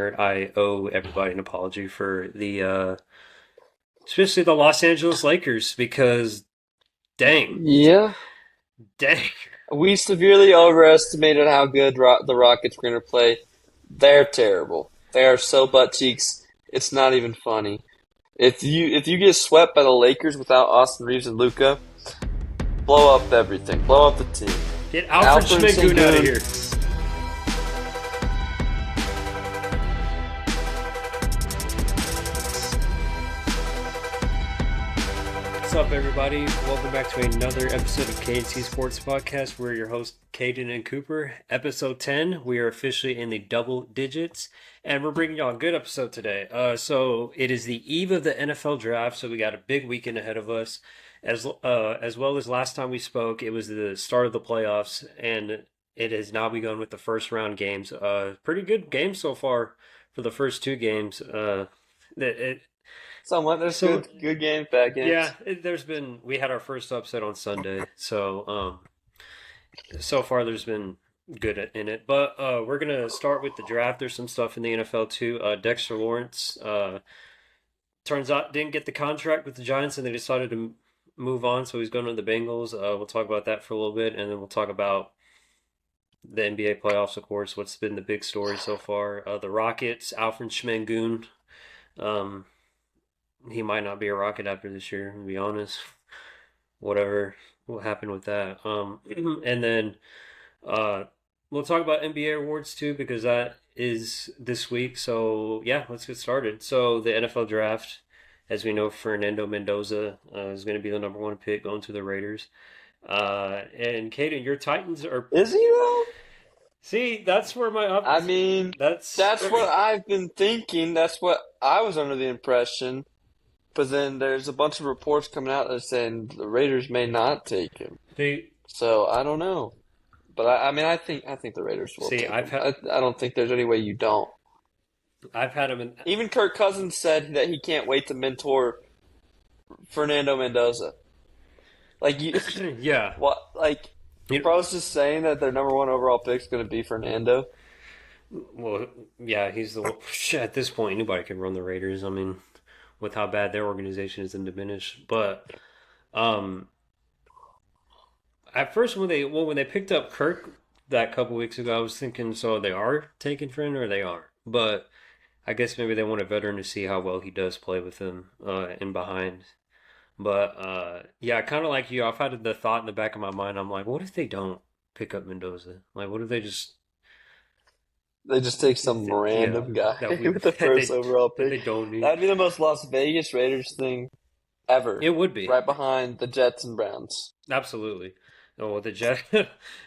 I owe everybody an apology for especially the Los Angeles Lakers because dang, Yeah, dang. we severely overestimated how good the Rockets were going to play. They're terrible. They are so butt cheeks. It's not even funny. If you get swept by the Lakers without Austin Reeves and Luca, blow up everything. Blow up the team. Get Alfred Alfred Schmengun out of Sengun. here. What's up, everybody? Welcome back to another episode of KNC Sports Podcast. We're your hosts, Caden and Cooper. Episode 10. We are officially in the double digits, and we're bringing y'all a good episode today. So it is the eve of the NFL draft, so we got a big weekend ahead of us. As well as last time we spoke, it was the start of the playoffs, and it has now begun with the first round games. Pretty good games so far for the first two games. Somewhat. There's So good games, bad yeah, games. we had our first upset on Sunday, so so far there's been good in it. But we're gonna start with the draft. There's some stuff in the NFL too. Dexter Lawrence turns out didn't get the contract with the Giants, and they decided to move on, so he's going to the Bengals. We'll talk about that for a little bit, and then we'll talk about the NBA playoffs, of course. What's been the big story so far? The Rockets, Alfred Schmengun. Um, he might not be a Rocket after this year, to be honest. Whatever will happen with that. And then uh, we'll talk about NBA awards too because that is this week. So yeah, let's get started. So the NFL draft, as we know, Fernando Mendoza is going to be the number one pick going to the Raiders. And Kaden, your Titans are. Is he though? See, that's where my up. I mean, That's that's what I've been thinking. That's what I was under the impression. But then there's a bunch of reports coming out that are saying the Raiders may not take him. they. So I don't know. But I mean, I think the Raiders will See, take him. I don't think there's any way you don't. I've had him in. Even Kirk Cousins said that he can't wait to mentor Fernando Mendoza. Like you, Yeah. what? Like the You, pros just saying that their number one overall pick is going to be Fernando. well, yeah, he's the shit. At this point, anybody can run the Raiders. I mean, with how bad their organization is and diminished. But um, at first, when they picked up Kirk that couple weeks ago, I was thinking, so they are taking Friend or they are. But I guess maybe they want a veteran to see how well he does play with them in behind. But yeah, kind of like you, I've had the thought in the back of my mind. I'm like, what if they don't pick up Mendoza? Like, what if they just They just take some yeah, random guy that we with the first overall that pick. they don't need. That'd be the most Las Vegas Raiders thing ever, It would be right behind the Jets and Browns. absolutely. Oh, well, the Jet.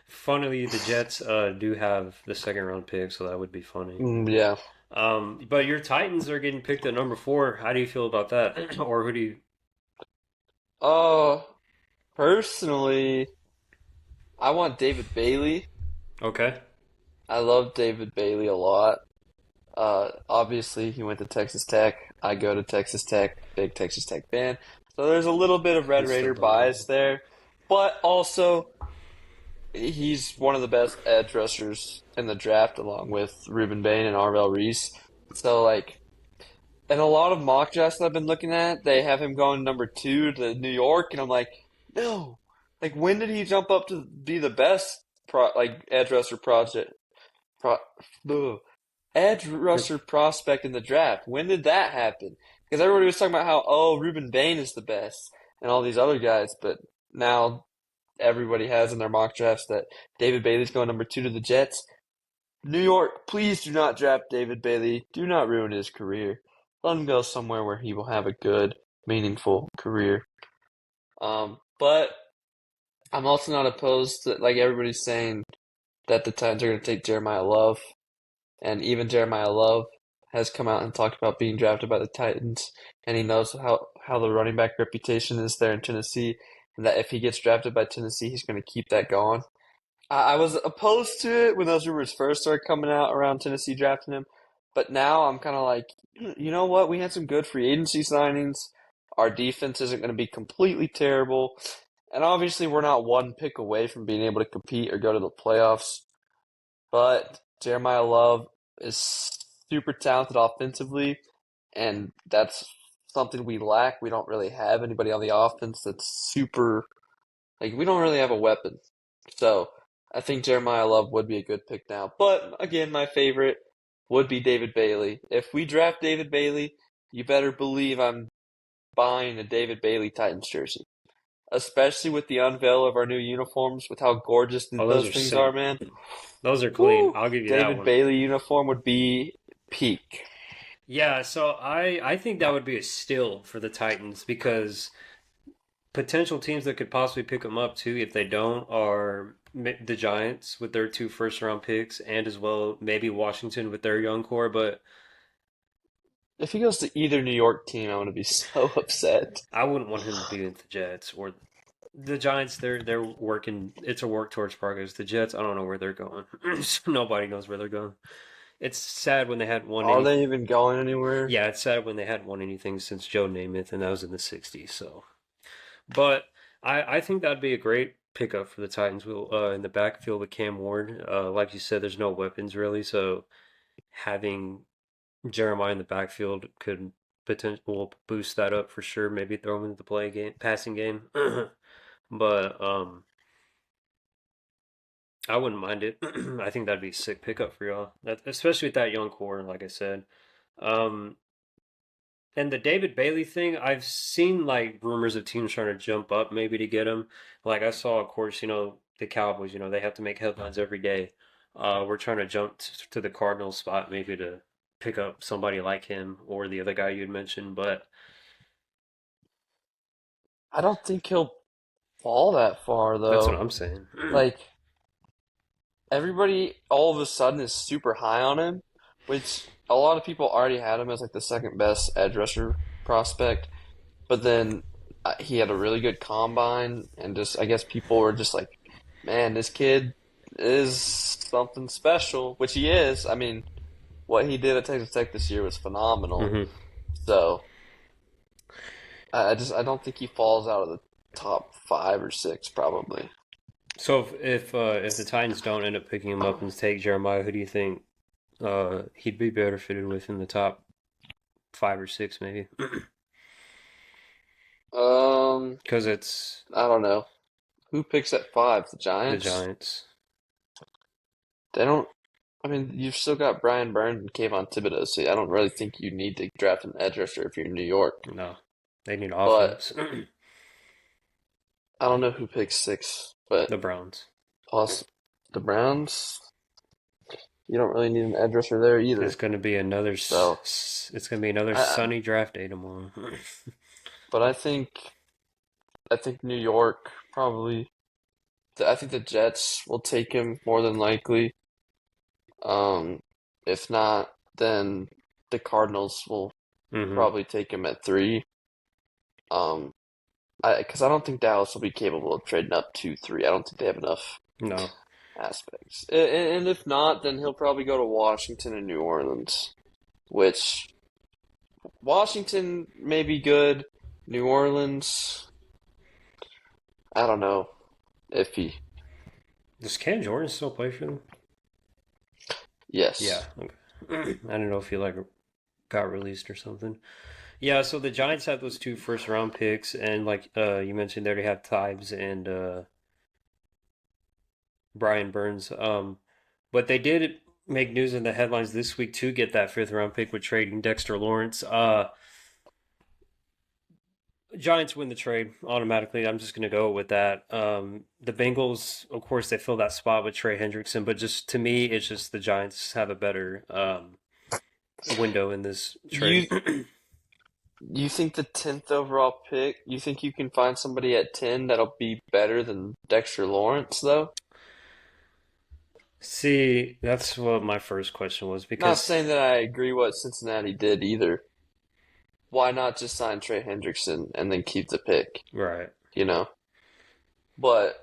Funnily, the Jets do have the second round pick, so that would be funny. Yeah. But your Titans are getting picked at number four. How do you feel about that? Or who do you? Oh, personally, I want David Bailey. Okay, I love David Bailey a lot. Obviously, he went to Texas Tech. I go to Texas Tech, big Texas Tech fan. So there's a little bit of Red he's still Raider building. bias there. But also, he's one of the best edge rushers in the draft, along with Ruben Bain and Arvell Reese. So, like, in a lot of mock drafts that I've been looking at, they have him going number two to New York, and I'm like, no. Like, when did he jump up to be the best edge rusher pro, ugh, edge rusher prospect in the draft? When did that happen? Because everybody was talking about how, oh, Ruben Bain is the best and all these other guys, but now everybody has in their mock drafts that David Bailey's going number two to the Jets. New York, please do not draft David Bailey. Do not ruin his career. Let him go somewhere where he will have a good, meaningful career. But I'm also not opposed to, like everybody's saying, that the Titans are going to take Jeremiah Love. And even Jeremiah Love has come out and talked about being drafted by the Titans. And he knows how the running back reputation is there in Tennessee. And that if he gets drafted by Tennessee, he's going to keep that going. I was opposed to it when those rumors first started coming out around Tennessee drafting him. But now I'm kind of like, you know what? We had some good free agency signings. Our defense isn't going to be completely terrible. And obviously, we're not one pick away from being able to compete or go to the playoffs. But Jeremiah Love is super talented offensively, and that's something we lack. We don't really have anybody on the offense that's super, like, we don't really have a weapon. So I think Jeremiah Love would be a good pick now. But again, my favorite would be David Bailey. If we draft David Bailey, you better believe I'm buying a David Bailey Titans jersey. Especially with the unveil of our new uniforms, with how gorgeous Oh, those those are things are, sick. man. Those are clean. Woo! I'll give you that David one. Bailey uniform would be peak. Yeah, so I think that would be a steal for the Titans because potential teams that could possibly pick them up too, if they don't, are the Giants with their two first round picks, and as well maybe Washington with their young core. But If he goes to either New York team, I'm gonna be so upset. I wouldn't want him to be with the Jets or the Giants. They're working. It's a work towards progress. The Jets, I don't know where they're going. Nobody knows where they're going. It's sad when they had won Are any. they even going anywhere? Yeah, it's sad when they hadn't won anything since Joe Namath, and that was in the '60s. So, but I think that'd be a great pickup for the Titans. Will in the backfield with Cam Ward. Like you said, there's no weapons really, so having Jeremiah in the backfield could potentially will boost that up for sure. Maybe throw him into the play game, passing game. But I wouldn't mind it. I think that'd be a sick pickup for y'all, especially with that young core. Like I said, um, and the David Bailey thing, I've seen like rumors of teams trying to jump up maybe to get him. Like I saw, of course, the Cowboys. They have to make headlines every day. We're trying to jump to the Cardinals spot maybe to pick up somebody like him or the other guy you'd mentioned. But I don't think he'll fall that far that's what though. I'm saying. Like everybody all of a sudden is super high on him, which a lot of people already had him as like the second best edge rusher prospect. But then he had a really good combine, and just I guess people were just like, "Man, this kid is something special," which he is. I mean, what he did at Texas Tech this year was phenomenal. Hmm. So I don't think he falls out of the top 5 or 6 probably. So if the Titans don't end up picking him up and take Jeremiah, who do you think he'd be better fitted with in the top 5 or 6 maybe? Um, Because it's I don't know. Who picks at 5? The the Giants? Giants. They don't. I mean, you've still got Brian Burns and Kayvon Thibodeau, so I don't really think you need to draft an edge rusher if you're in New York. No, they need But offense. I don't know who picks 6. But The Browns. plus the Browns, you don't really need an edge rusher there It's either. going to be another. So, It's going to be another I, sunny draft day tomorrow. but I think New York probably. I think the Jets will take him more than likely. Um, if not, then the Cardinals will Hmm. probably take him at 3. Um, because I don't think Dallas will be capable of trading up to 3. I don't think they have enough No, aspects. And if not, then he'll probably go to Washington and New Orleans, which Washington may be good. New Orleans, I don't know if he. does Cam Jordan still play for them? Yeah. Yes. Okay. I don't know if he like got released or something. Yeah, so the Giants have those two first round picks, and like you mentioned, they already have Tibbs and Brian Burns. But they did make news in the headlines this week to get that fifth round pick with trading Dexter Lawrence. Giants win the trade automatically. I'm just going to go with that. The Bengals, of course, they fill that spot with Trey Hendrickson, but just to me, it's just the Giants have a better window in this trade. You you think the 10th overall pick, you think you can find somebody at 10 that'll be better than Dexter Lawrence, though? See, that's what my first question was Not because, saying that I agree what Cincinnati did either. Why not just sign Trey Hendrickson and then keep the pick, right. you know? But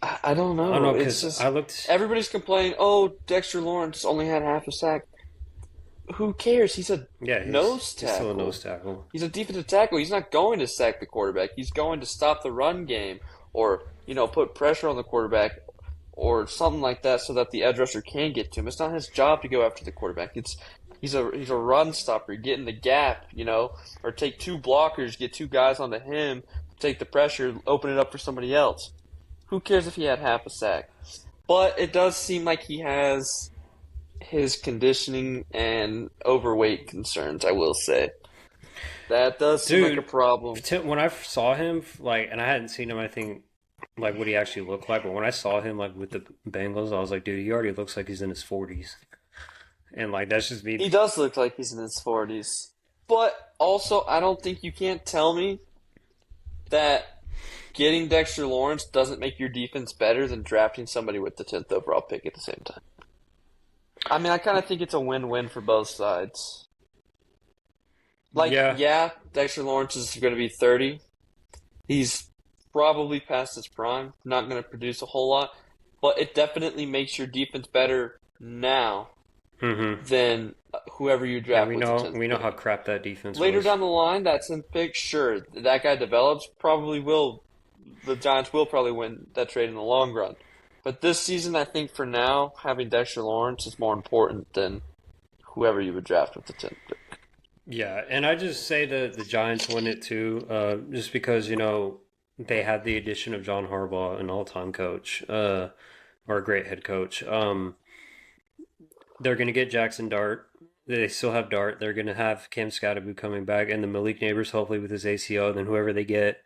I don't I don't know. know It's because just I looked, everybody's complaining, oh, Dexter Lawrence only had half a sack. Who cares? He's a yeah, nose he's still a tackle. nose tackle. He's a defensive tackle. He's not going to sack the quarterback. He's going to stop the run game or, put pressure on the quarterback or something like that so that the edge rusher can get to him. It's not his job to go after the quarterback. It's he's a run stopper. Get in the gap, or take two blockers, get two guys onto him, take the pressure, open it up for somebody else. Who cares if he had half a sack? But it does seem like he has his conditioning and overweight concerns, I will say. That does seem like a Dude, problem. when I saw him, like, and I hadn't seen him, I think, like, what he actually looked like, but when I saw him, like, with the Bengals, I was like, dude, he already looks like he's in his 40s. And, like, that's just me. He does look like he's in his 40s. But also, I don't think you can't tell me that getting Dexter Lawrence doesn't make your defense better than drafting somebody with the 10th overall pick at the same time. I mean, I kind of think it's a win-win for both sides. Like, Yeah. yeah, Dexter Lawrence is going to be 30. He's probably past his prime, not going to produce a whole lot, but it definitely makes your defense better now Mm-hmm. than whoever you Yeah, draft with the 10th we know how pick. crap that defense Later was. down the line, that 10th pick, sure, that guy develops, probably will. The Giants will probably win that trade in the long run. But this season, I think for now, having Dexter Lawrence is more important than whoever you would draft with the 10th pick. Yeah, and I just say the Giants win it too, just because, they had the addition of John Harbaugh, an all-time coach, or a great head coach. They're going to get Jackson Dart. They still have Dart. They're going to have Cam Scatterby coming back, and the Malik Neighbors hopefully with his ACL, and then whoever they get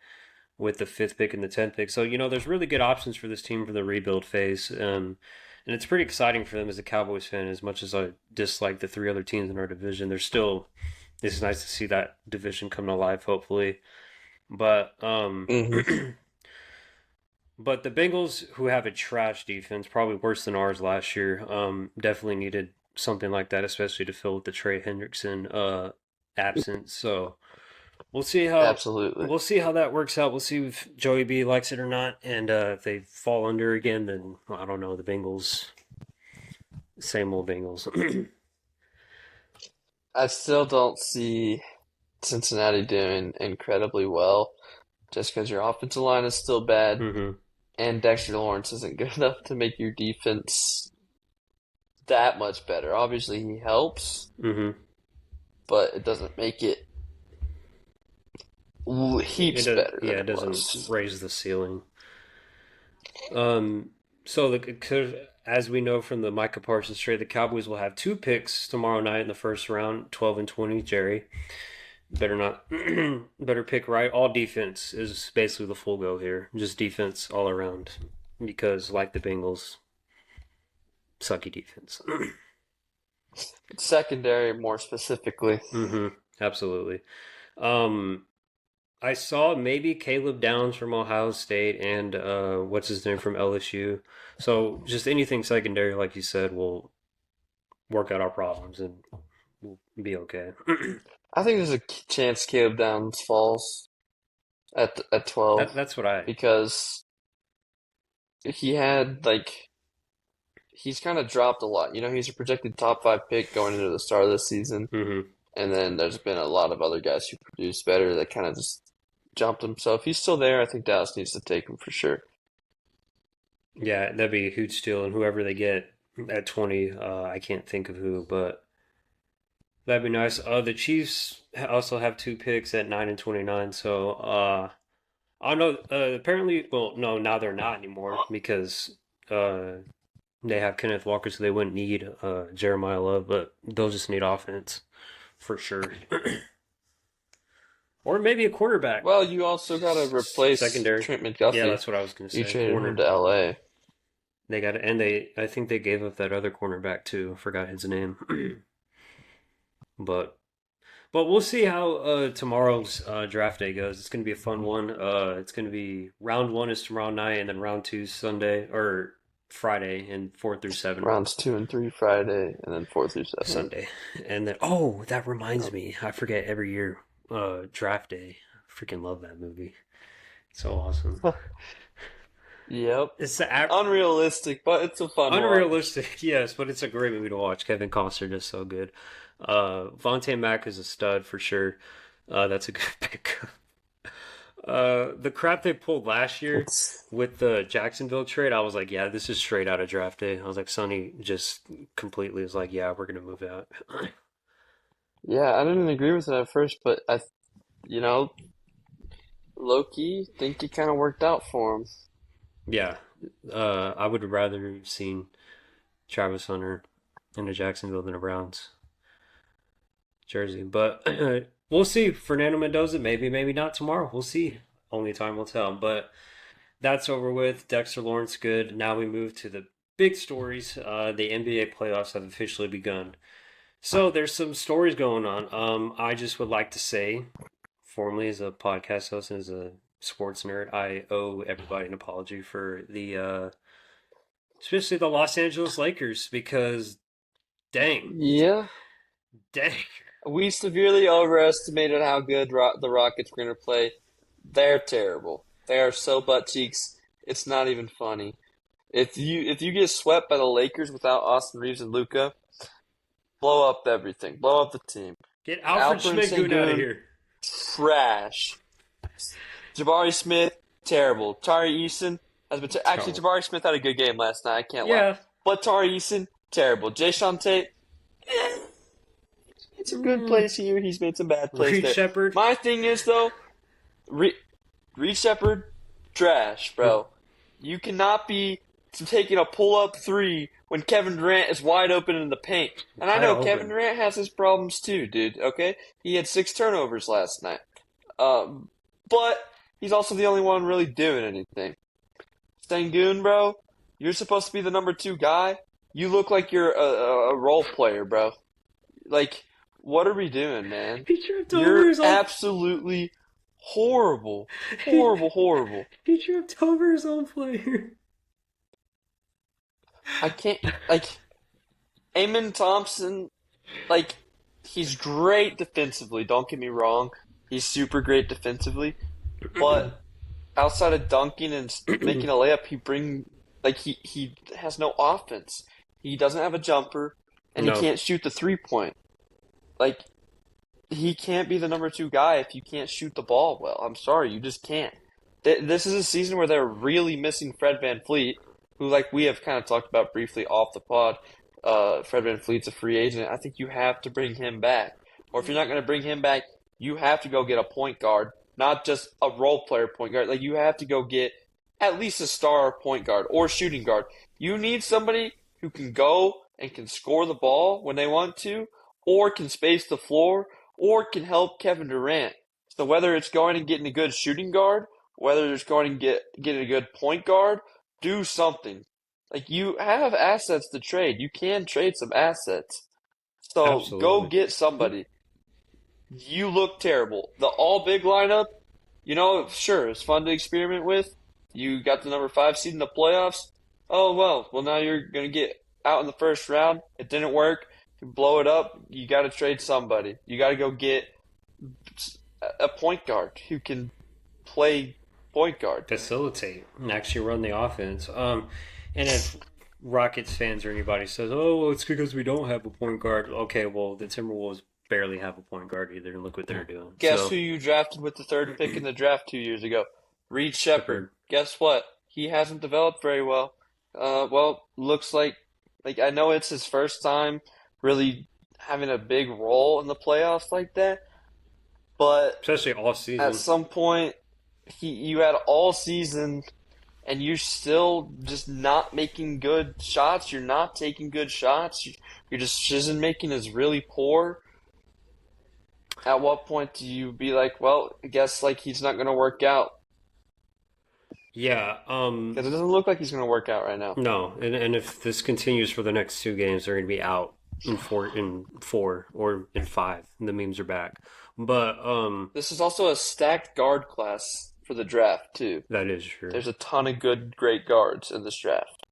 with the fifth pick and the 10th pick. So, there's really good options for this team for the rebuild phase. And it's pretty exciting for them as a Cowboys fan. As much as I dislike the three other teams in our division, it's nice to see that division come to life, hopefully. But Hmm. but the Bengals, who have a trash defense, probably worse than ours last year, definitely needed something like that, especially to fill with the Trey Hendrickson absence. So we'll see how Absolutely. that works out. We'll see if Joey B likes it or not, and if they fall under again, then I don't know. The Bengals, same old Bengals. I still don't see Cincinnati doing incredibly well just because your offensive line is still bad hmm and Dexter Lawrence isn't good enough to make your defense that much better. Obviously, he helps, hmm but it doesn't make it It heaps does, better yeah, than it it doesn't was. raise the ceiling. So as we know from the Micah Parsons trade, the Cowboys will have two picks tomorrow night in the first round, 12 and 20. Jerry, better not, better pick right. All defense is basically the full go here, just defense all around, because like the Bengals, sucky defense. Secondary, more specifically. Absolutely. Um, I saw maybe Caleb Downs from Ohio State and what's his name from LSU. So just anything secondary, like you said, will work out our problems and we'll be okay. I think there's a chance Caleb Downs falls at 12 That's what I. because he had like he's kind of dropped a lot. He's a projected top 5 pick going into the start of the season, hmm and then there's been a lot of other guys who produced better that kind of just jumped him. So if he's still there, I think Dallas needs to take him for sure. Yeah, that'd be a huge steal, and whoever they get at 20, I can't think of who, but that'd be nice. The Chiefs also have two picks at 9 and 29, so I don't know. Apparently, well, no, now they're not anymore because uh, they have Kenneth Walker, so they wouldn't need Jeremiah Love, but they'll just need offense for sure. Or maybe a quarterback. Well, you also got to replace Secondary. Trent Yeah, McDuffie. that's what I was going to You say. traded him Corner. to LA. They got it, and I think they gave up that other cornerback too. I forgot his name. but we'll see how tomorrow's draft day goes. It's going to be a fun one. It's going to be round one is tomorrow night, and then round two Sunday or Friday, and 4 through 7 Rounds 2 and 3 Friday, and then 4 through 7. Sunday. And then that reminds Yep. me, I forget every year. Draft day. I freaking love that movie. It's so awesome. Yep. It's the Unrealistic, but it's a fun watch. unrealistic, yes, but it's a great movie to watch. Kevin Costner is so good. Vontae Mack is a stud for sure. That's a good pick. The crap they pulled last year It's with the Jacksonville trade, I was like, yeah, this is straight out of draft day. I was like, Sonny just completely was like, yeah, we're gonna move out. yeah, I didn't agree with it at first, but you know, low key think it kind of worked out for him. Yeah, I would have rather seen Travis Hunter in a Jacksonville than a Browns jersey, but we'll see. Fernando Mendoza, maybe, maybe not tomorrow. We'll see. Only time will tell. But that's over with. Dexter Lawrence, good. Now we move to the big stories. The NBA playoffs have officially begun. So there's some stories going on. I just would like to say, formally as a podcast host and as a sports nerd, I owe everybody an apology for especially the Los Angeles Lakers, because dang, Yeah, dang, we severely overestimated how good the Rockets were going to play. They're terrible. They are so butt cheeks. It's not even funny. If you get swept by the Lakers without Austin Reeves and Luca, blow up everything. Blow up the team. get Alfred Alperen Şengün out of Şengün, here. trash. Jabari Smith, terrible. Tari Eason has been actually Terrible. Jabari Smith had a good game last night. I can't lie, Yeah. but Tari Eason, terrible. Jayshawn Tate, it's a good Mm. plays here. He's made some bad plays Reed there. Shepard. My thing is though, Re- Reed Shepard, trash, bro. You cannot be taking a pull-up three when Kevin Durant is wide open in the paint. And I Wide know Kevin open. Durant has his problems too, dude. Okay, he had 6 turnovers last night. But he's also the only one really doing anything. Sengun, bro, you're supposed to be the number two guy. You look like you're a role player, bro. Like, what are we doing, man? He tripped over You're his own. absolutely horrible. He, Horrible, horrible. he tripped over his own player. I can't, like, Amen Thompson, like, he's great defensively, don't get me wrong. He's super great defensively. But outside of dunking and making a layup, he has no offense. He doesn't have a jumper, and he No, can't shoot the 3 point. Like, he can't be the number two guy if you can't shoot the ball well. I'm sorry, you just can't. This is a season where they're really missing Fred VanVleet, who, like we have kind of talked about briefly off the pod. Fred VanVleet's a free agent. I think you have to bring him back. Or if you're not going to bring him back, you have to go get a point guard, not just a role player point guard. Like, you have to go get at least a star point guard or shooting guard. You need somebody who can go and can score the ball when they want to, or can space the floor, or can help Kevin Durant. So whether it's going and getting a good shooting guard, whether it's going and getting a good point guard, do something. Like, you have assets to trade. You can trade some assets. So go absolutely. get somebody. You look terrible. The all big lineup, sure, it's fun to experiment with. You got the number five seed in the playoffs. Oh well, now you're gonna get out in the first round. It didn't work. You blow it up. You got to trade somebody. You got to go get a point guard who can play point guard. Facilitate and actually run the offense. And if Rockets fans or anybody says, "Oh, well, it's because we don't have a point guard," okay, well, the Timberwolves barely have a point guard either, and look what they're doing. Guess who So, you drafted with the third pick in the draft 2 years ago? Reed Shepard. Shepard, Guess what? He hasn't developed very well. Well, looks like I know it's his first time really having a big role in the playoffs like that, but especially all at season. some point you had all season and you're still just not making good shots. You're not taking good shots. Your decision making is really poor. At what point do you be like, well, I guess like he's not going to work out? Yeah, Because it doesn't look like he's going to work out right now. no, and if this continues for the next two games, they're going to be out in four or in five. The memes are back, but This is also a stacked guard class for the draft, too. that is true. There's a ton of good, great guards in this draft.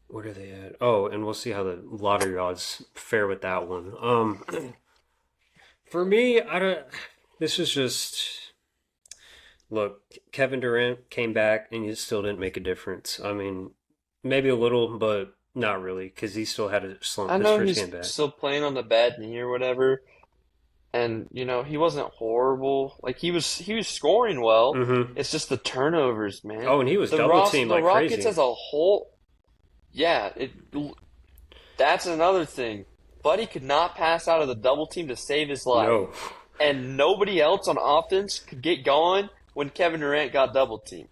What are they at? Oh, and we'll see how the lottery odds fare with that one. For me, I don't. This is just look. Kevin Durant came back and he still didn't make a difference. I mean, maybe a little, but not really, because he still had a slump I his know first he's game back. still playing on the bad knee or whatever, and he wasn't horrible. Like he was scoring well. Hmm. It's just the turnovers, man. Oh, and he was The double Ross teamed the like Rockets crazy. as a whole, yeah, that's another thing. Buddy could not pass out of the double team to save his life, No. and nobody else on offense could get going when Kevin Durant got double teamed.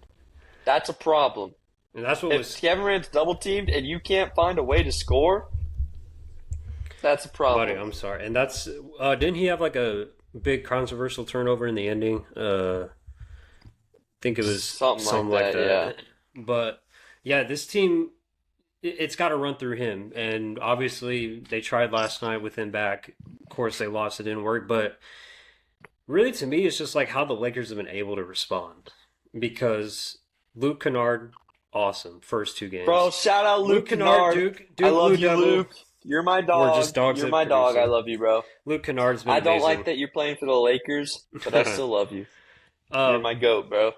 That's a problem. And that's what If was Kevin Durant's double teamed and you can't find a way to score, that's a Buddy, problem. I'm sorry. And that's didn't he have like a big controversial turnover in the ending? Think it was Something like something like that, yeah. that. But yeah, this team it's got to run through him. And obviously they tried last night with him back. Of course they lost, it didn't work, but really to me it's just like how the Lakers have been able to respond because Luke Kennard awesome first two Bro, games. shout out Luke Luke Kennard, Kennard. Duke I Blue love you, Devil. Luke. You're my We're dog. just dogs You're at my dog. I producing. love you, bro. Luke Kennard's been I don't like amazing. that you're playing for the Lakers, but I still love you. You're um, my goat, bro.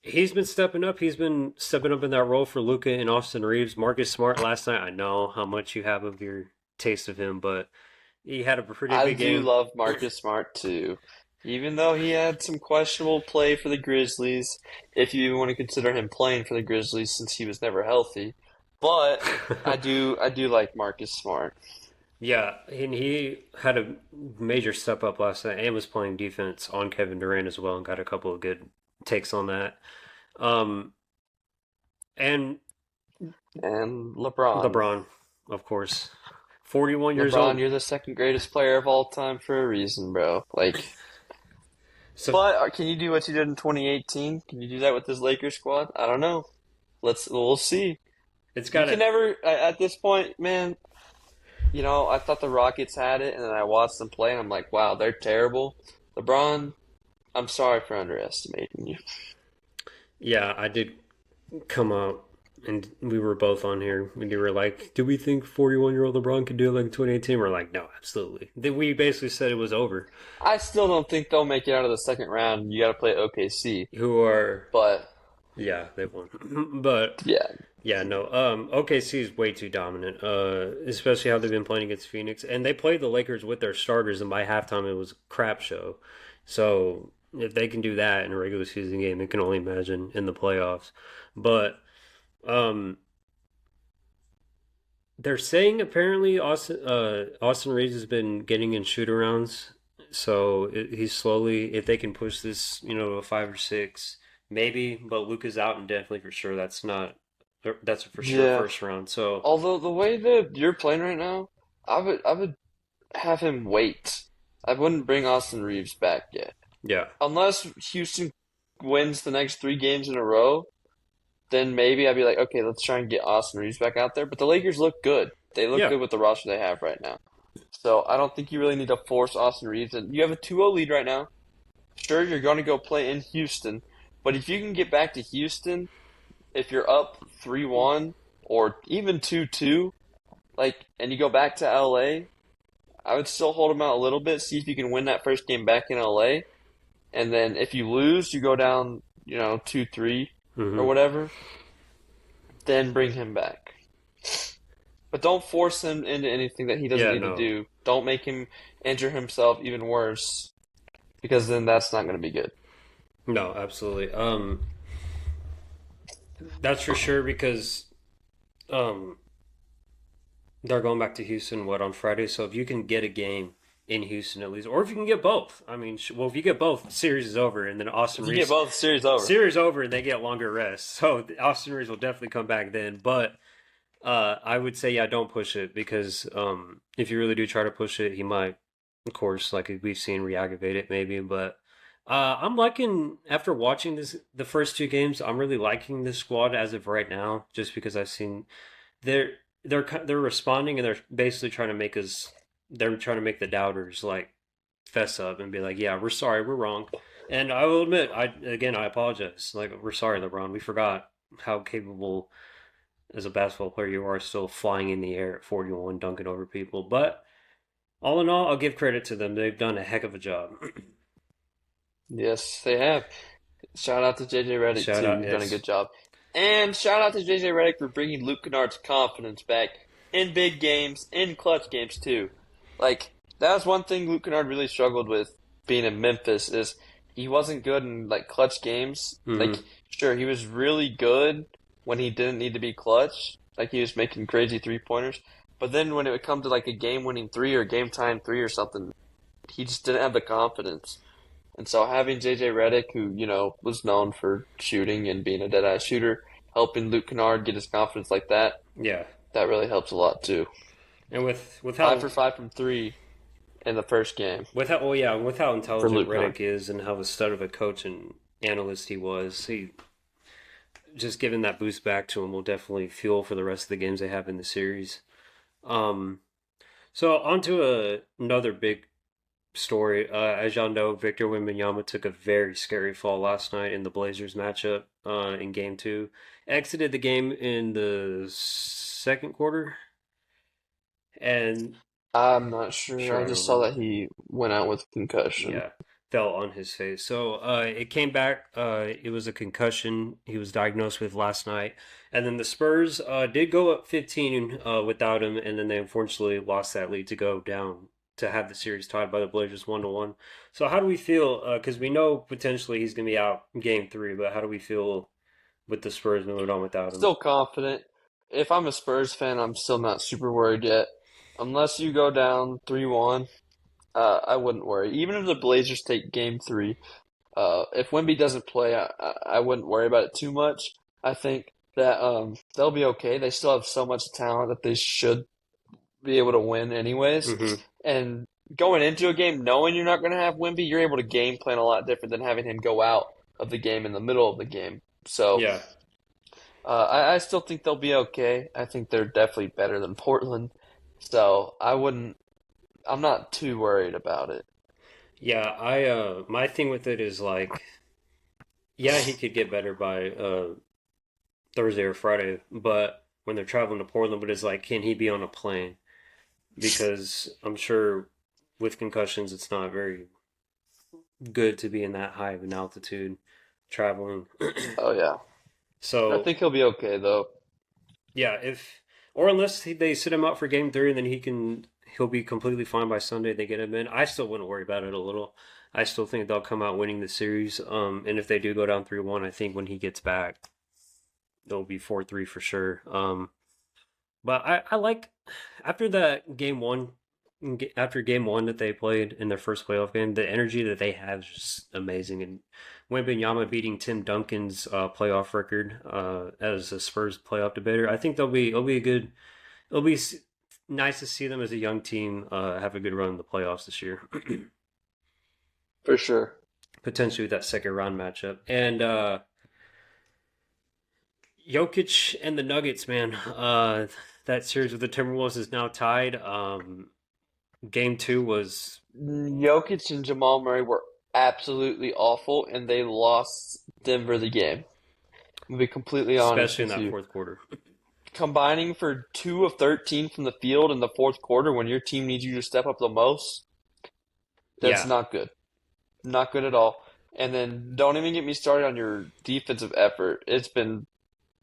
he's been stepping up. He's been stepping up in that role for Luca and Austin Reeves. Marcus Smart last night. I know how much you have of your taste of him, but he had a pretty I good do game. love Marcus Smart too. Even though he had some questionable play for the Grizzlies, if you even want to consider him playing for the Grizzlies since he was never healthy. But I do like Marcus Smart. Yeah, and he had a major step up last night and was playing defense on Kevin Durant as well and got a couple of good takes on that. Um, and And LeBron. LeBron, of course, 41 years LeBron, old. you're the second greatest player of all time for a reason, bro. Like, So but can you do what you did in 2018? Can you do that with this Lakers squad? I don't know. We'll see. it's You got can to. never at this point, man. I thought the Rockets had it, and then I watched them play, and I'm like, wow, they're terrible. LeBron, I'm sorry for underestimating you. Yeah, I did come out and we were both on here and you were like, do we think 41-year-old LeBron could do it like 2018? We're like, no, absolutely. Then we basically said it was over. I still don't think they'll make it out of the second round. You got to play OKC, Who are, but yeah, they won. But yeah, yeah, no, OKC is way too dominant, especially how they've been playing against Phoenix. And they played the Lakers with their starters, and by halftime it was a crap show. So if they can do that in a regular season game, I can only imagine in the playoffs. But um, they're saying apparently Austin Reeves has been getting in shoot arounds, so he's slowly if they can push this to a 5 or 6 maybe, but Luka's out and definitely for sure that's a for sure yeah. first round. So Although the way that you're playing right now, I would have him wait. I wouldn't bring Austin Reeves back yet. yeah, Unless Houston wins the next 3 games in a row, then maybe I'd be like, okay, let's try and get Austin Reeves back out there. But the Lakers look good. They look yeah, good with the roster they have right now. So I don't think you really need to force Austin Reeves. And you have a 2-0 lead right now. Sure, you're going to go play in Houston. But if you can get back to Houston, if you're up 3-1 or even 2-2, and you go back to LA, I would still hold them out a little bit, see if you can win that first game back in LA. And then if you lose, you go down, 2-3 or hmm, whatever, then bring him back. But don't force him into anything that he doesn't yeah, need to no, do. Don't make him injure himself even worse, because then that's not going to be good. no, absolutely. That's for sure because um they're going back to Houston what on Friday. So if you can get a game in Houston at least, or if you can get both, I mean, well, if you get both, the series is over, and then Austin If you get Reeves both, series over. series over, and they get longer rest. So Austin Reeves will definitely come back then. But I would say yeah, don't push it because if you really do try to push it, he might, of course, like we've seen, reactivate it maybe. But I'm liking after watching the first two games. I'm really liking this squad as of right now, just because I've seen they're they're responding and they're basically trying to make us they're trying to make the doubters like fess up and be like, yeah, we're sorry, we're wrong. And I will admit, I apologize. Like we're sorry, LeBron. We forgot how capable as a basketball player you are, still flying in the air at 41, dunking over people. But all in all, I'll give credit to them. They've done a heck of a job. Yes, they have. Shout out to JJ Redick Shout too. out, You've done a yes. good job. And shout out to JJ Redick for bringing Luke Kennard's confidence back in big games, in clutch games too. Like that was one thing Luke Kennard really struggled with being in Memphis is he wasn't good in like clutch games. Like, Hmm. sure, he was really good when he didn't need to be clutch. Like he was making crazy 3-pointers. But then when it would come to like a game-winning three or game time three or something, he just didn't have the confidence. And so having JJ Redick, who, was known for shooting and being a dead-eye shooter, helping Luke Kennard get his confidence like that, Yeah, that really helps a lot too. and with Five how for five from three in the first game with how for intelligent Luke Kennard. Riddick is and how a stud of a coach and analyst he was, he just giving that boost back to him will definitely fuel for the rest of the games they have in the series. Um, so on to another big story. As y'all know, Victor Wembanyama took a very scary fall last night in the Blazers matchup in Game Two. Exited the game in the second quarter, and I'm not sure. sure I I don't just saw remember. that he went out with concussion. Yeah, fell on his face. So it came back. It was a concussion he was diagnosed with last night, and then the Spurs did go up 15 without him, and then they unfortunately lost that lead to go down to have the series tied by the Blazers 1-1. So how do we feel? Because we know potentially he's going to be out in Game Three, but how do we feel with the Spurs moving on without him? Still confident. If I'm a Spurs fan, I'm still not super worried yet. Unless you go down 3-1, I wouldn't worry. Even if the Blazers take game three, if Wemby doesn't play, I wouldn't worry about it too much. I think that they'll be okay. They still have so much talent that they should be able to win anyways. Hmm. And going into a game knowing you're not going to have Wemby, you're able to game plan a lot different than having him go out of the game in the middle of the game. So Yeah. I still think they'll be okay. I think they're definitely better than Portland. So I'm not too worried about it. Yeah, I my thing with it is like, yeah, he could get better by Thursday or Friday, but when they're traveling to Portland, but it's like, can he be on a plane? Because I'm sure with concussions, it's not very good to be in that high of an altitude traveling. Oh yeah. I So think he'll be okay though. yeah, if or unless they sit him out for Game Three, and then he'll be completely fine by Sunday. They get him in. I still wouldn't worry about it a little. I still think they'll come out winning the series. And if they do go down 3-1, I think when he gets back, it'll be 4-3 for sure. But I like after that after game one that they played in their first playoff game, the energy that they have is just amazing. And Wembanyama beating Tim Duncan's playoff record as a Spurs playoff debater, I think it'll be a good. It'll be nice to see them as a young team have a good run in the playoffs this year, For sure. potentially with that second round matchup. And Jokic and the Nuggets, man. That series with the Timberwolves is now tied. Game two was Jokic and Jamal Murray were absolutely awful, and they lost Denver the game. I'm gonna be completely honest especially in with that you. fourth quarter. Combining for 2 of 13 from the field in the fourth quarter when your team needs you to step up the most, that's Yeah. not good. Not good at all. And then don't even get me started on your defensive effort. It's been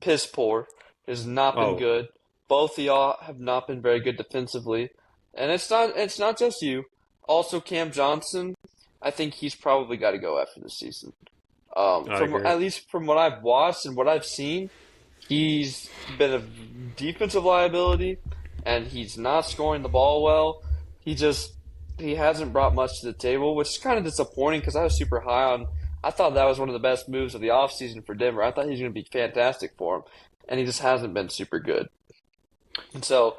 piss poor. It has not been Oh, good. Both of y'all have not been very good defensively. And it's not just you. Also Cam Johnson, I think he's probably got to go after the season. I From agree. at least from what I've watched and what I've seen, he's been a defensive liability and he's not scoring the ball well. He just he hasn't brought much to the table, which is kind of disappointing because I was super high on. I thought that was one of the best moves of the offseason for Denver. I thought he was going to be fantastic for him, and he just hasn't been super good. And so,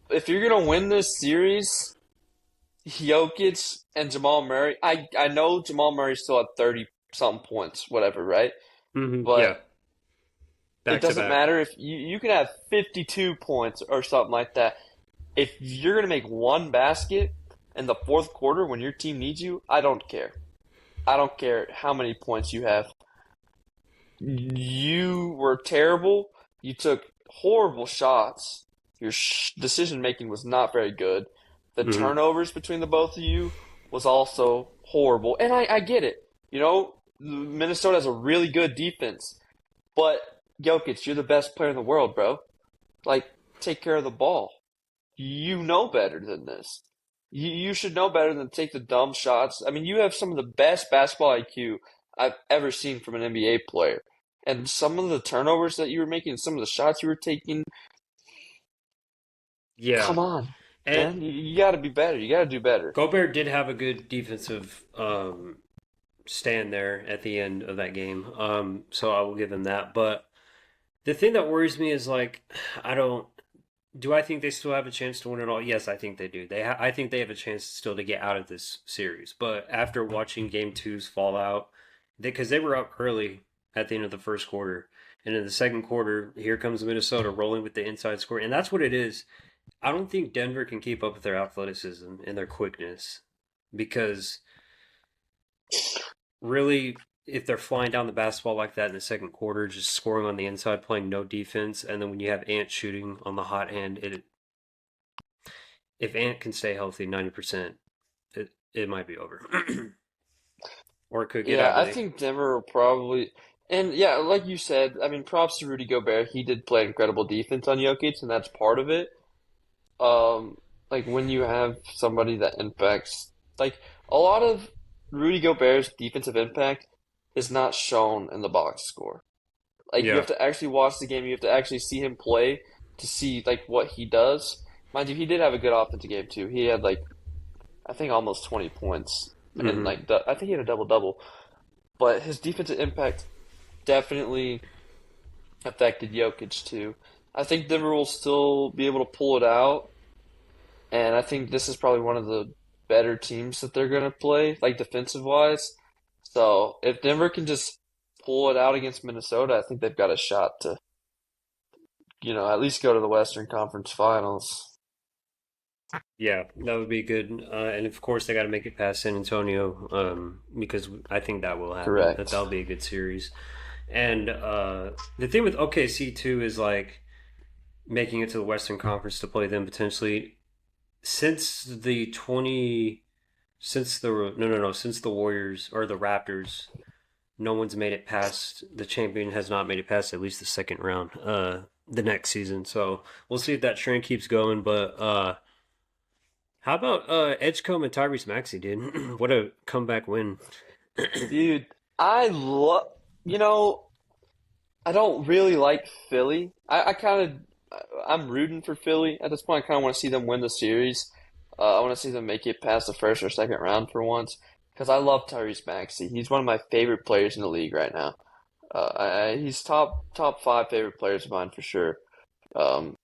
if you're going to win this series, Jokic and Jamal Murray, I know Jamal Murray still had 30 something points, whatever, right? But Yeah, it back to doesn't back. matter if you can have 52 points or something like that. If you're going to make one basket in the fourth quarter when your team needs you, I don't care. I don't care how many points you have. You were terrible. You took horrible shots. Your decision making was not very good. The Hmm. turnovers between the both of you was also horrible. And I get it. Minnesota has a really good defense. But Jokic, you're the best player in the world, bro. Like, take care of the ball. You know better than this. You should know better than to take the dumb shots. I mean, you have some of the best basketball IQ I've ever seen from an NBA player. And some of the turnovers that you were making, some of the shots you were taking, Yeah. come on, And man. You got to be better. You got to do better. Gobert did have a good defensive stand there at the end of that game. So I will give him that. But the thing that worries me is like, I don't. Do I think they still have a chance to win it all? Yes, I think they do. I think they have a chance still to get out of this series. But after watching Game Two's fallout, because they were up early at the end of the first quarter, and in the second quarter, here comes Minnesota rolling with the inside score, and that's what it is. I don't think Denver can keep up with their athleticism and their quickness because really, if they're flying down the basketball like that in the second quarter, just scoring on the inside, playing no defense, and then when you have Ant shooting on the hot hand, if Ant can stay healthy 90%, it might be over. Or it could get Yeah, I ugly. think Denver will probably. And yeah, like you said, I mean, props to Rudy Gobert. He did play incredible defense on Jokic, and that's part of it. Um, like when you have somebody that impacts, like a lot of Rudy Gobert's defensive impact is not shown in the box score. Like you Yeah. have to actually watch the game. You have to actually see him play to see like what he does. Mind you, he did have a good offensive game too. He had like I think almost 20 points and Hmm. like I think he had a double double. But his defensive impact definitely affected Jokic too. I think Denver will still be able to pull it out, and I think this is probably one of the better teams that they're gonna play, like defensive wise. So if Denver can just pull it out against Minnesota, I think they've got a shot to, at least go to the Western Conference Finals. Yeah, that would be good. And of course, they got to make it past San Antonio because I think that will happen. That'll Correct. be a good series. And the thing with OKC too is like making it to the Western Conference to play them potentially since the 20 since the no no no since the Warriors or the Raptors, no one's made it past the champion has not made it past at least the second round the next season. So we'll see if that trend keeps going. But how about Edgecombe and Tyrese Maxey, dude? What a comeback win. Dude, I love, you know, I don't really like Philly. I kind of, I'm rooting for Philly at this point. I kind of want to see them win the series. I want to see them make it past the first or second round for once because I love Tyrese Maxey. He's one of my favorite players in the league right now. He's top five favorite players of mine for sure. Um,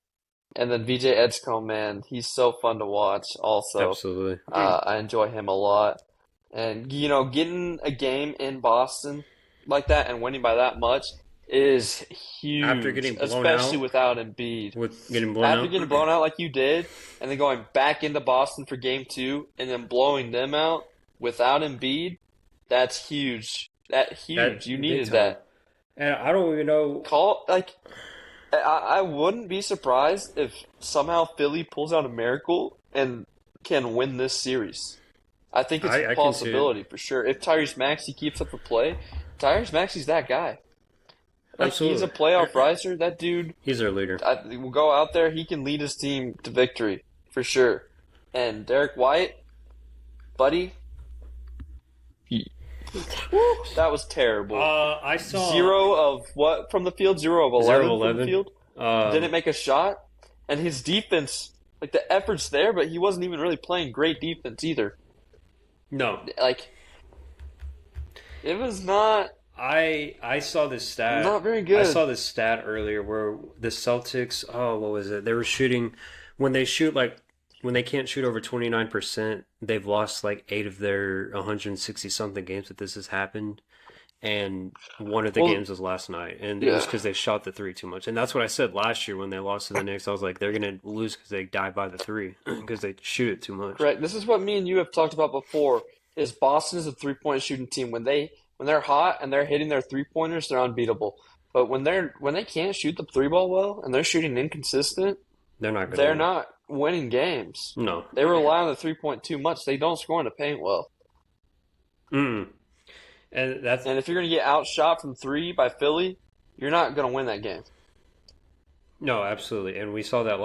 and then VJ Edgecombe, man, he's so fun to watch. Also, Absolutely. I enjoy him a lot. And getting a game in Boston like that and winning by that much is After huge, getting blown especially out, without Embiid. with getting blown After out. getting blown out like you did, and then going back into Boston for game two, and then blowing them out without Embiid, that's huge. That huge. You That big needed time. that. And I don't even know. Call like I wouldn't be surprised if somehow Philly pulls out a miracle and can win this series. I think it's a I can see it. possibility for sure. If Tyrese Maxey keeps up the play, Tyrese Maxey's that guy. Like he's a Absolutely. playoff riser. That dude He's our leader. will go out there. He can lead his team to victory for sure. And Derek White, buddy, he, whew, that was terrible. I saw Zero of what from the field? Zero of zero 11 of from the 11. field. Didn't make a shot, and his defense, like the effort's there, but he wasn't even really playing great defense either. No, Like it was not I saw this stat. not very I good. saw this stat earlier where the Celtics. Oh, what was it? They were shooting when they shoot like when they can't shoot over 29%. They've lost like 8 of their 160 something games that this has happened. And one of the Well, games was last night, and it was yeah, because they shot the three too much. And that's what I said last year when they lost to the Knicks. I was like, they're gonna lose because they dive by the three because they shoot it too much. right. This is what me and you have talked about before. Is Boston is a 3-point shooting team when they're hot and they're hitting their 3 pointers, they're unbeatable. But when they can't shoot the three ball well and they're shooting inconsistent, They're not gonna they're win. not winning games. No. They rely on the 3 point too much. They don't score in the paint well. Mm. And And if you're going to get outshot from three by Philly, you're not going to win that game. No, absolutely. And we saw that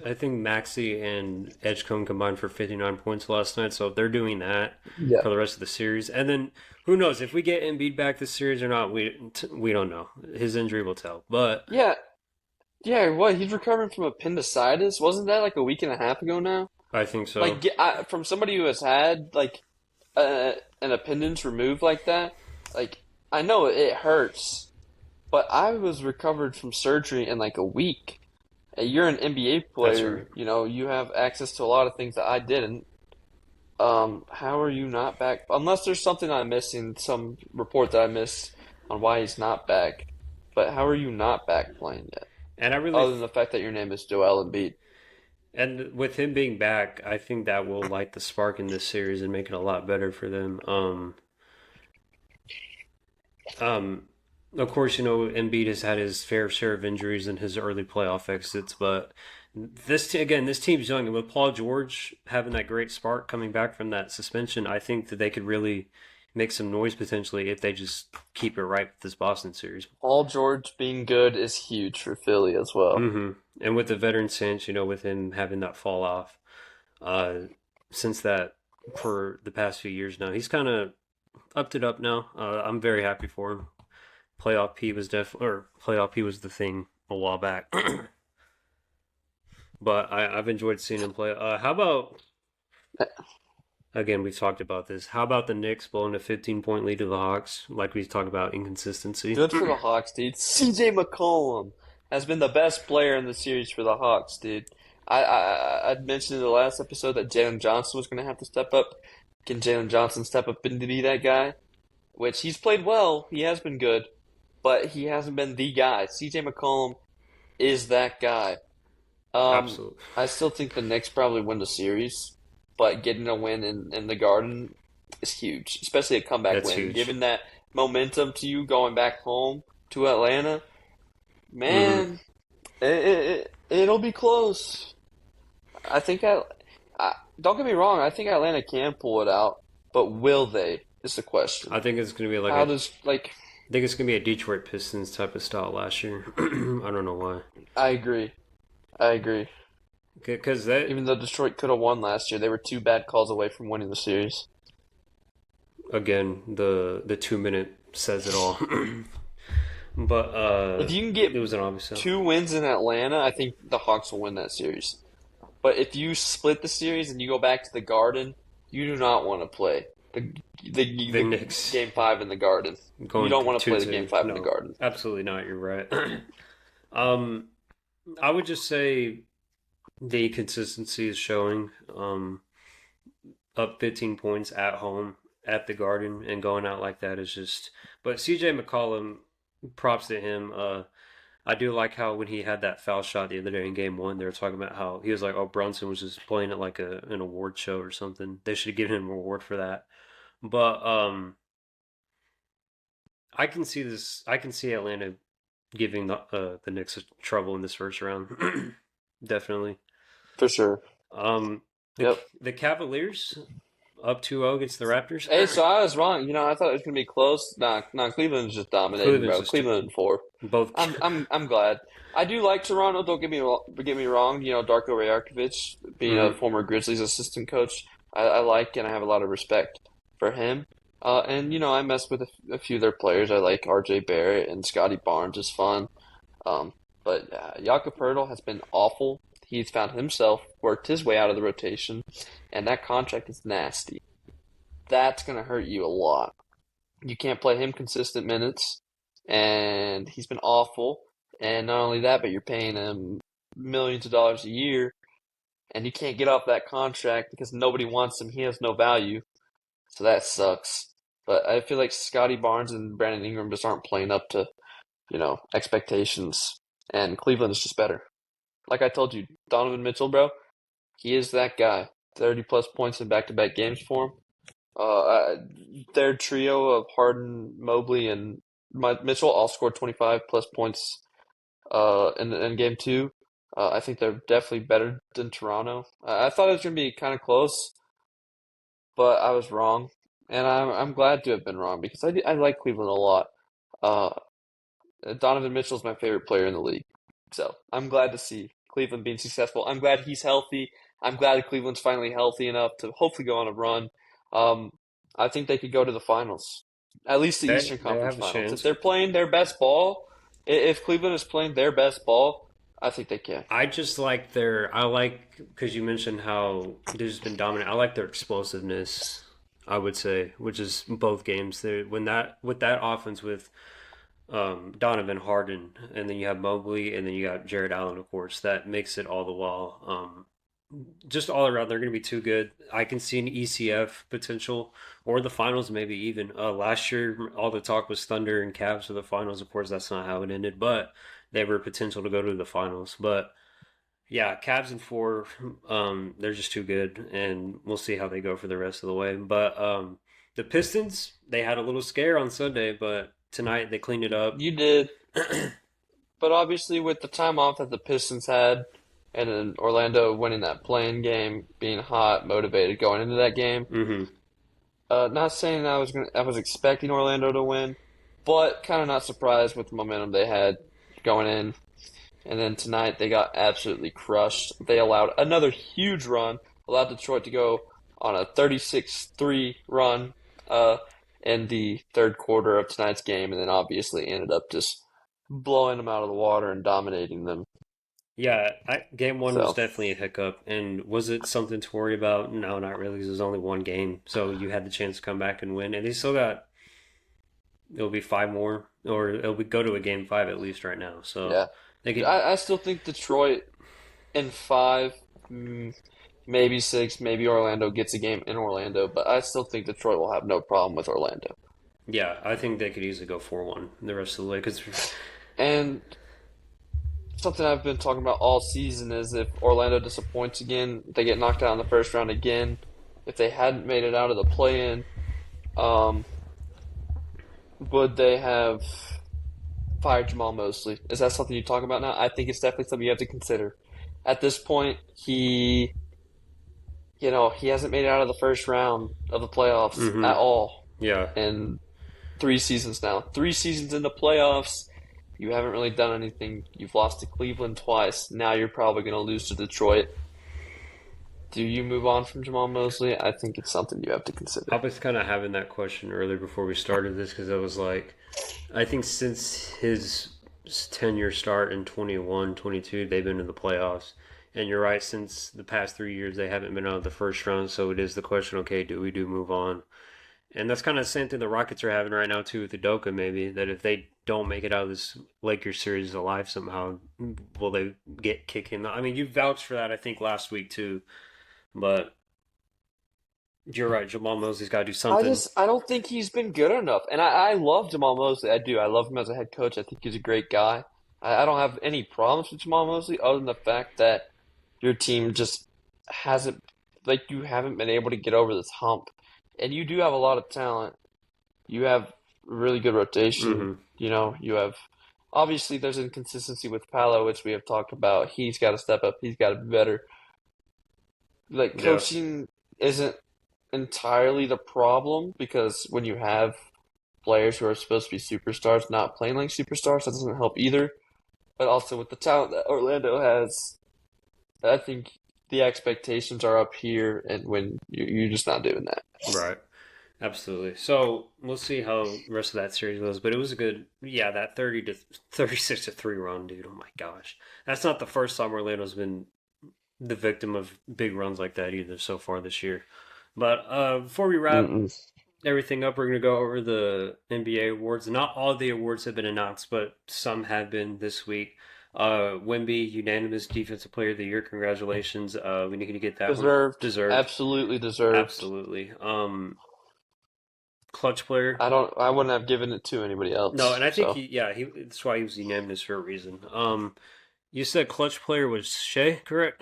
I think Maxi and Edgecombe combined for 59 points last night, so if they're doing that Yeah. for the rest of the series. And then who knows if we get Embiid back this series or not, we don't know. His injury will tell. But Yeah, yeah. What? He's recovering from appendicitis. Wasn't that like a week and a half ago now? I think so. Like, from somebody who has had like an appendage removed like that, like I know it hurts, but I was recovered from surgery in like a week. You're an NBA That's player, right. you have access to a lot of things that I didn't. How are you not back? Unless there's something I'm missing, some report that I missed on why he's not back. But how are you not back playing yet? And I really Other than the fact that your name is Joel Embiid. and with him being back, I think that will light the spark in this series and make it a lot better for them. Um, of course, Embiid has had his fair share of injuries in his early playoff exits, but again, this team's young, and with Paul George having that great spark coming back from that suspension, I think that they could really make some noise potentially if they just keep it right with this Boston series. Paul George being good is huge for Philly as well. And with the veteran cinch, with him having that fall off, uh, since that for the past few years now, he's kind of upped it up now. I'm very happy for him. Playoff P was the thing a while back, but I've enjoyed seeing him play. How about again? We've talked about this. How about the Knicks blowing a 15-point lead to the Hawks? Like we talked about inconsistency. Good for the Hawks, dude. CJ McCollum has been the best player in the series for the Hawks, dude. I'd mentioned in the last episode that Jalen Johnson was going to have to step up. Can Jalen Johnson step up and be that guy? Which he's played well. He has been good, but he hasn't been the guy. CJ McCollum is that guy. Absolutely, I still think the Knicks probably win the series, but getting a win in the Garden is huge, especially a comeback that's win. huge. Giving that momentum to you going back home to Atlanta, Hmm. man, it'll be close. I think I don't get me wrong. I think Atlanta can pull it out, but will they? Is the question. I think it's gonna be like How a. does like I think it's gonna be a Detroit Pistons type of style last year. I don't know why. I agree. I agree. Because that Even though Detroit could have won last year, they were two bad calls away from winning the series. again, the 2 minute says it all. But If you can get it was an obvious out. two wins in Atlanta, I think the Hawks will win that series. But if you split the series and you go back to the Garden, you do not want to play The the Knicks Game 5 in the Garden. You going don't want to play the Game 2-2. 5 in the No, Garden. absolutely not. You're right. um, I would just say the consistency is showing. Up 15 points at home at the Garden and going out like that is just. But CJ McCollum, props to him. I do like how when he had that foul shot the other day in Game One, they were talking about how he was like, "Oh, Brunson was just playing it like an award show or something. They should give him an award for that." But I can see this. I can see Atlanta giving the Knicks trouble in this first round. Definitely. For sure. Um, the Yep. the Cavaliers up 2-0 against the Raptors. Hey, so I was wrong. I thought it was gonna be close. Nah, Cleveland's just dominating, Cleveland's bro. just Cleveland in four. both. I'm glad. I do like Toronto. Don't get me wrong. Darko Rajakovic being a Mhm. former Grizzlies assistant coach, I like and I have a lot of respect for him. And I mess with a few of their players. I like R.J. Barrett and Scotty Barnes is fun. Um, but Jakob Poeltl has been awful. He's found himself worked his way out of the rotation, and that contract is nasty. That's gonna hurt you a lot. You can't play him consistent minutes, and he's been awful. And not only that, but you're paying him millions of dollars a year, and he can't get off that contract because nobody wants him. He has no value, so that sucks. But I feel like Scotty Barnes and Brandon Ingram just aren't playing up to, expectations, and Cleveland is just better. Like I told you, Donovan Mitchell, bro, he is that guy. 30 plus points in back-to-back games for him. Their trio of Harden, Mobley, and Mitchell all scored 25 plus points in game two. I think they're definitely better than Toronto. I thought it was going to be kind of close, but I was wrong, and I'm glad to have been wrong because I like Cleveland a lot. Uh, Donovan Mitchell's my favorite player in the league. So I'm glad to see Cleveland being successful. I'm glad he's healthy. I'm glad Cleveland's finally healthy enough to hopefully go on a run. Um, I think they could go to the finals, at least the Eastern They Conference have a Finals. If chance. they're playing their best ball, if Cleveland is playing their best ball, I think they can. I just like I like, because you mentioned how they've just been dominant. I like their explosiveness, I would say, which is both games. When that, with that offense with Donovan Harden, and then you have Mobley, and then you got Jared Allen, of course, that makes it all the while. Just all around, they're going to be too good. I can see an ECF potential, or the finals, maybe even. Last year, all the talk was Thunder and Cavs for the finals. Of course, that's not how it ended, but they were potential to go to the finals. But yeah, Cavs in four, they're just too good, and we'll see how they go for the rest of the way. But the Pistons, they had a little scare on Sunday, but tonight they cleaned it up. You did, but obviously with the time off that the Pistons had, and then Orlando winning that playing game, being hot, motivated going into that game. Hmm. Not saying I was expecting Orlando to win, but kind of not surprised with the momentum they had going in. And then tonight they got absolutely crushed. They allowed another huge run, allowed Detroit to go on a 36-3 run in the third quarter of tonight's game, and then obviously ended up just blowing them out of the water and dominating them. Yeah, game one was So, definitely a hiccup. And was it something to worry about? No, not really, 'cause it was only one game. So you had the chance to come back and win. And they still got, it'll be five more, or it'll be, go to a game five at least right now. So yeah. they could, I still think Detroit in five, mm, maybe six, maybe Orlando gets a game in Orlando, but I still think Detroit will have no problem with Orlando. yeah, I think they could easily go 4-1 the rest of the way. Because, And something I've been talking about all season is if Orlando disappoints again, they get knocked out in the first round again. If they hadn't made it out of the play-in, um, would they have fired Jamal Mosley? Is that something you talk about now? I think it's definitely something you have to consider. At this point, he hasn't made it out of the first round of the playoffs hmm, at all yeah, in 3 seasons now. 3 seasons in the playoffs, you haven't really done anything. You've lost to Cleveland twice. Now you're probably going to lose to Detroit. Do you move on from Jamal Mosley? I think it's something you have to I consider. was kind of having that question earlier before we started this, because I was like, I think since his 10-year start in 21, 22, they've been in the playoffs. And you're right, since the past 3 years, they haven't been out of the first round. So it is the question, okay, do we do move on? And that's kind of the same thing the Rockets are having right now, too, with Udoka, maybe. That if they don't make it out of this Lakers series alive somehow, will they get kicked in? I mean, you vouched for that, I think, last week, too. But you're right, Jamal Mosley's got to do something. I don't think he's been good enough. And I love Jamal Mosley. I do. I love him as a head coach. I think he's a great guy. I don't have any problems with Jamal Mosley other than the fact that your team just hasn't, like, you haven't been able to get over this hump. And you do have a lot of talent. You have really good rotation. Hmm. You have, obviously, there's inconsistency with Paolo, which we have talked about. He's got to step up. He's got to be better. Like, Yeah. coaching isn't entirely the problem because when you have players who are supposed to be superstars not playing like superstars, that doesn't help either. But also with the talent that Orlando has, I think the expectations are up here, and when you're just not doing that. Right. Absolutely. So we'll see how the rest of that series goes. But it was a good, yeah, that 36-3 run, dude. Oh my gosh. That's not the first time Orlando's been the victim of big runs like that either so far this year. But before we wrap Mm-mm. everything up, we're going to go over the NBA awards. Not all of the awards have been announced, but some have been this week. Wemby, unanimous Defensive Player of the Year. Congratulations. We need to get that one Deserved, deserved. absolutely deserved. Absolutely. Clutch player. I wouldn't have given it to anybody No, and else. I think So he that's why he was unanimous for a reason. You said clutch player was Shea, correct?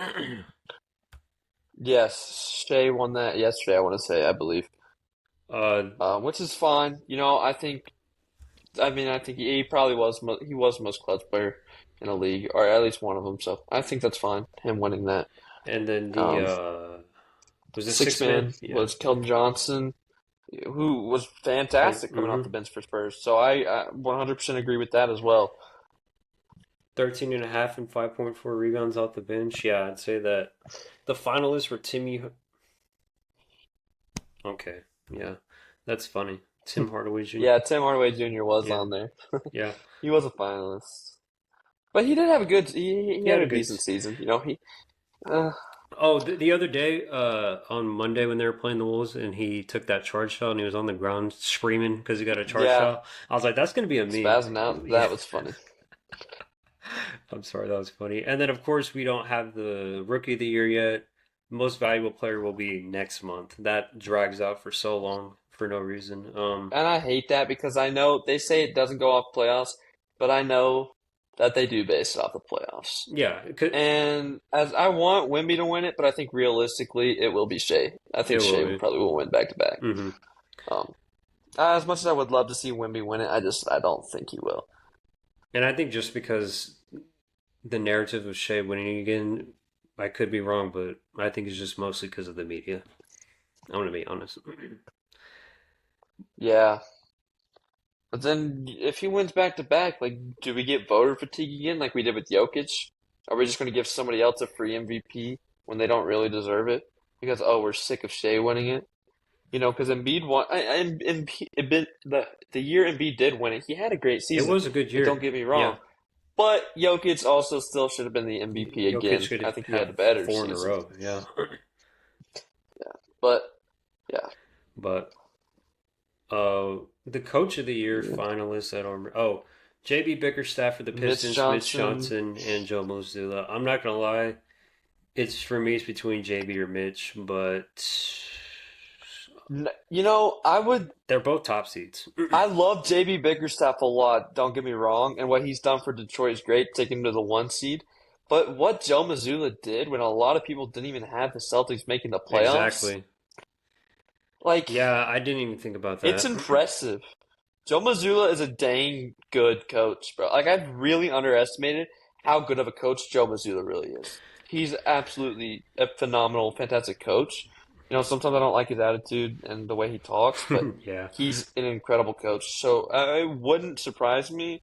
yes, Shea won that yesterday. I want to say, I believe, uh, which is fine. I think he probably he was the most clutch player in the league, or at least one of them. So I think that's fine. Him winning that. and then the Um, was it Sixth six man? man Yeah. was Keldon Johnson, who was fantastic coming off Mm-hmm. the bench for Spurs. So I 100% agree with that as well. 13 and a half and 5.4 rebounds off the bench. Yeah, I'd say that the finalists were Timmy. Okay, yeah, that's funny. Tim Hardaway Jr. Yeah, Tim Hardaway Jr. was Yeah, on there. yeah, He was a finalist, but he did have a good. He he had had a a good. decent season. You know, he. Uh, Oh, the other day, on Monday when they were playing the Wolves, and he took that charge foul, and he was on the ground screaming because he got a charge yeah, foul. I was like, that's gonna be a meme. spazzing out. Yeah, That was funny. I'm sorry, that was funny. And then of course we don't have the Rookie of the Year yet. Most valuable player will be next month. That drags out for so long for no reason. And I hate that because I know they say it doesn't go off playoffs, but I know that they do base it off the playoffs. Yeah, And as I want Wemby to win it, but I think realistically it will be Shea. I it think will Shea be. probably will win back to back. Hmm. Um, as much as I would love to see Wemby win it, I don't think he will. And I think just because the narrative of Shea winning again, I could be wrong, but I think it's just mostly because of the media. I'm gonna be honest. Yeah, but then if he wins back to back, like, do we get voter fatigue again, like we did with Jokic? Are we just going to give somebody else a free MVP when they don't really deserve it? Because oh, we're sick of Shea winning it. You know, because Embiid won, and the year Embiid did win it, he had a great It season. was a good Like, don't year. get me Yeah, wrong, but Jokic also still should have been the MVP Jokic again. could I think he had a have better four in a season. row. Yeah, Yeah, but yeah, but the Coach of the Year finalists. I don't. JB Bickerstaff for the Mitch Pistons, Mitch Johnson. Johnson, and Joe Mazzulla. I'm not gonna lie. It's for me. It's between JB or Mitch, but You know, they're both top seeds. I love JB Bickerstaff a lot, don't get me wrong, and what he's done for Detroit is great, taking him to the one seed. But what Joe Mazzulla did when a lot of people didn't even have the Celtics making the playoffs, Exactly. like, Yeah, I didn't even think about it's that. impressive. Joe Mazzulla is a dang good coach, bro. Like, I've really underestimated how good of a coach Joe Mazzulla really is. He's absolutely a phenomenal, fantastic coach. You know, sometimes I don't like his attitude and the way he talks, but Yeah, he's an incredible coach. So it wouldn't surprise me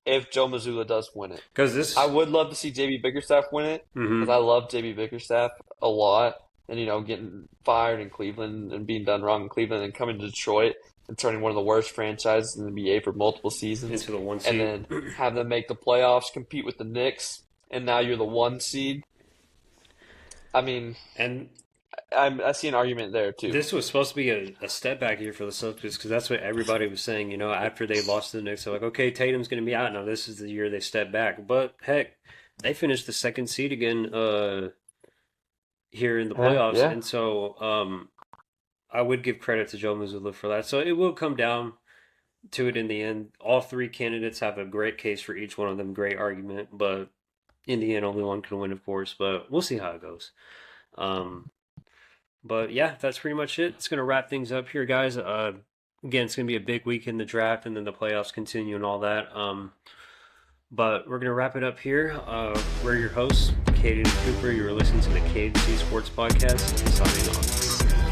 if Joe Mazzulla does win it. because I this. would love to see JB Bickerstaff win it because I Hmm. love JB Bickerstaff a lot. And, you know, getting fired in Cleveland and being done wrong in Cleveland and coming to Detroit and turning one of the worst franchises in the NBA for multiple seasons Into the one and seed. then have them make the playoffs, compete with the Knicks, and now you're the one seed. I mean, And I see an argument there too. this was supposed to be a step back year for the Celtics because that's what everybody was saying. After they lost to the Knicks, they're like, okay, Tatum's going to be out now. This is the year they step back. But heck, they finished the second seed again here in the Yeah, playoffs. yeah. And so I would give credit to Joe Mazzulla for that. So it will come down to it in the end. All three candidates have a great case for each one of them, great argument. But in the end, only one can win, of course. But we'll see how it goes. Um, but yeah, that's pretty much it. It's going to wrap things up here, guys. Again, it's going to be a big week in the draft, and then the playoffs continue and all that. But we're going to wrap it up here. We're your hosts, Kaden and Cooper. You're listening to the KC Sports Podcast. Signing off.